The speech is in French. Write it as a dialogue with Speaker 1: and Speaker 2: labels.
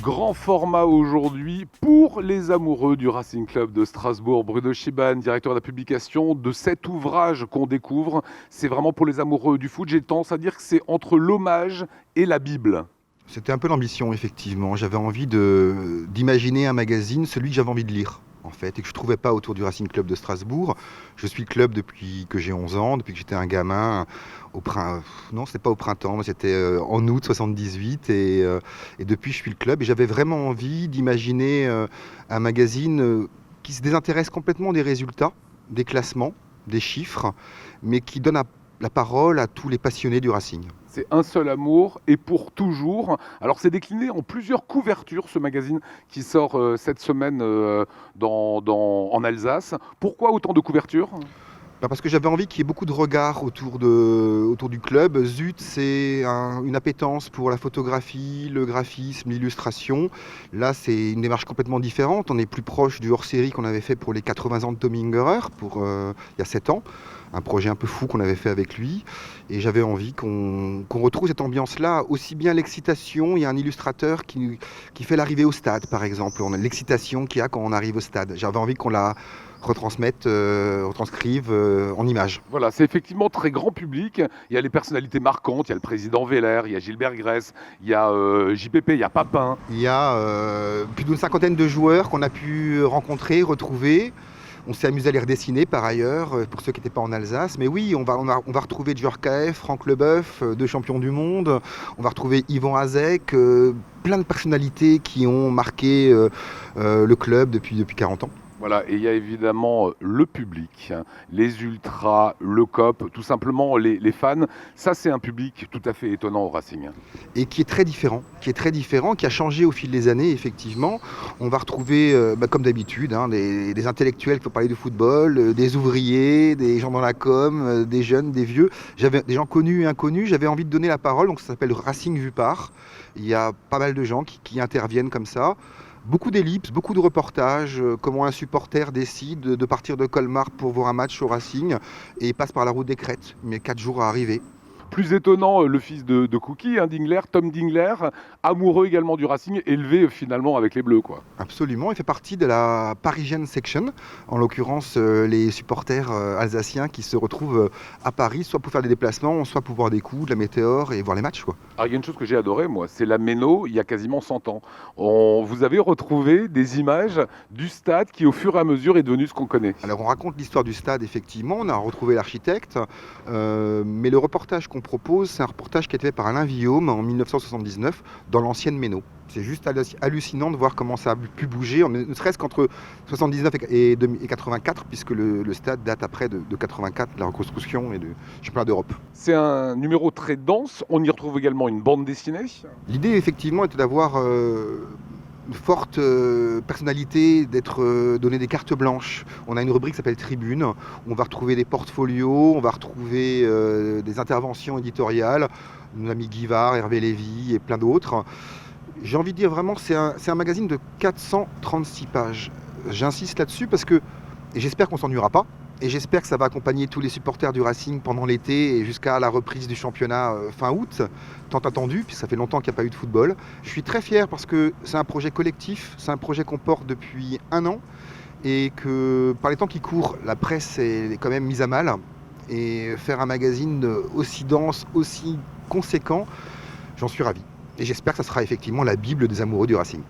Speaker 1: Grand format aujourd'hui pour les amoureux du Racing Club de Strasbourg. Bruno Chiban, directeur de la publication de cet ouvrage qu'on découvre. C'est vraiment pour les amoureux du foot. J'ai tendance à dire que c'est entre l'hommage et la Bible.
Speaker 2: C'était un peu l'ambition, effectivement. J'avais envie d'imaginer un magazine, celui que j'avais envie de lire, en fait, et que je ne trouvais pas autour du Racing Club de Strasbourg. Je suis le club depuis que j'ai 11 ans, depuis que j'étais un gamin. Non, c'était pas au printemps, mais c'était en août 78. Et depuis, je suis le club. Et j'avais vraiment envie d'imaginer un magazine qui se désintéresse complètement des résultats, des classements, des chiffres, mais qui donne la parole à tous les passionnés du Racing.
Speaker 1: C'est un seul amour et pour toujours. Alors c'est décliné en plusieurs couvertures, ce magazine qui sort cette semaine en Alsace. Pourquoi autant de couvertures ?
Speaker 2: Parce que j'avais envie qu'il y ait beaucoup de regards autour du club. Zut, c'est une appétence pour la photographie, le graphisme, l'illustration. Là, c'est une démarche complètement différente. On est plus proche du hors-série qu'on avait fait pour les 80 ans de Tommy Ungerer, il y a 7 ans. Un projet un peu fou qu'on avait fait avec lui. Et j'avais envie qu'on retrouve cette ambiance-là, aussi bien l'excitation. Il y a un illustrateur qui fait l'arrivée au stade, par exemple. On a l'excitation qu'il y a quand on arrive au stade. J'avais envie qu'on la retranscrive en images.
Speaker 1: Voilà, c'est effectivement très grand public. Il y a les personnalités marquantes, il y a le président Veller, il y a Gilbert Gress, il y a JPP, il y a Papin.
Speaker 2: Il y a plus d'une cinquantaine de joueurs qu'on a pu rencontrer, retrouver. On s'est amusé à les redessiner par ailleurs, pour ceux qui n'étaient pas en Alsace. Mais oui, on va retrouver Djorkaeff, Franck Leboeuf, 2 champions du monde. On va retrouver Yvan Hazek, plein de personnalités qui ont marqué le club depuis 40 ans.
Speaker 1: Voilà, et il y a évidemment le public, les ultras, le COP, tout simplement les fans. Ça, c'est un public tout à fait étonnant au Racing.
Speaker 2: Et qui est très différent, qui a changé au fil des années, effectivement. On va retrouver, comme d'habitude, des intellectuels pour parler de football, des ouvriers, des gens dans la com, des jeunes, des vieux. J'avais des gens connus et inconnus. J'avais envie de donner la parole, donc ça s'appelle Racing vu par. Il y a pas mal de gens qui interviennent comme ça. Beaucoup d'ellipses, beaucoup de reportages, comment un supporter décide de partir de Colmar pour voir un match au Racing et passe par la route des Crêtes, mais 4 jours à arriver.
Speaker 1: Plus étonnant, le fils de Cookie, Dingler, Tom Dingler, amoureux également du Racing, élevé finalement avec les Bleus, quoi.
Speaker 2: Absolument, il fait partie de la Parisian Section, en l'occurrence les supporters alsaciens qui se retrouvent à Paris, soit pour faire des déplacements, soit pour voir des coups, de la météore et voir les matchs, quoi.
Speaker 1: Alors il y a une chose que j'ai adorée, moi, c'est la Méno, il y a quasiment 100 ans. Vous avez retrouvé des images du stade qui au fur et à mesure est devenu ce qu'on connaît.
Speaker 2: Alors on raconte l'histoire du stade, effectivement, on a retrouvé l'architecte, mais le reportage qu'on propose, c'est un reportage qui a été fait par Alain Villaume en 1979 dans l'ancienne Méno. C'est juste hallucinant de voir comment ça a pu bouger, ne serait-ce qu'entre 79 et 84, puisque le stade date après de 84, de la reconstruction et du championnat d'Europe.
Speaker 1: C'est un numéro très dense, on y retrouve également une bande dessinée.
Speaker 2: L'idée, effectivement, était d'avoir une forte personnalité, d'être donné des cartes blanches. On a une rubrique qui s'appelle Tribune, où on va retrouver des portfolios, on va retrouver des interventions éditoriales, nos amis Guivard, Hervé Lévy et plein d'autres. J'ai envie de dire vraiment, c'est un magazine de 436 pages. J'insiste là-dessus parce que, et j'espère qu'on ne s'ennuiera pas, et j'espère que ça va accompagner tous les supporters du Racing pendant l'été et jusqu'à la reprise du championnat fin août, tant attendu, puisque ça fait longtemps qu'il n'y a pas eu de football. Je suis très fier parce que c'est un projet collectif, c'est un projet qu'on porte depuis 1 an, et que par les temps qui courent, la presse est quand même mise à mal, et faire un magazine aussi dense, aussi conséquent, j'en suis ravi. Et j'espère que ça sera effectivement la Bible des amoureux du Racing.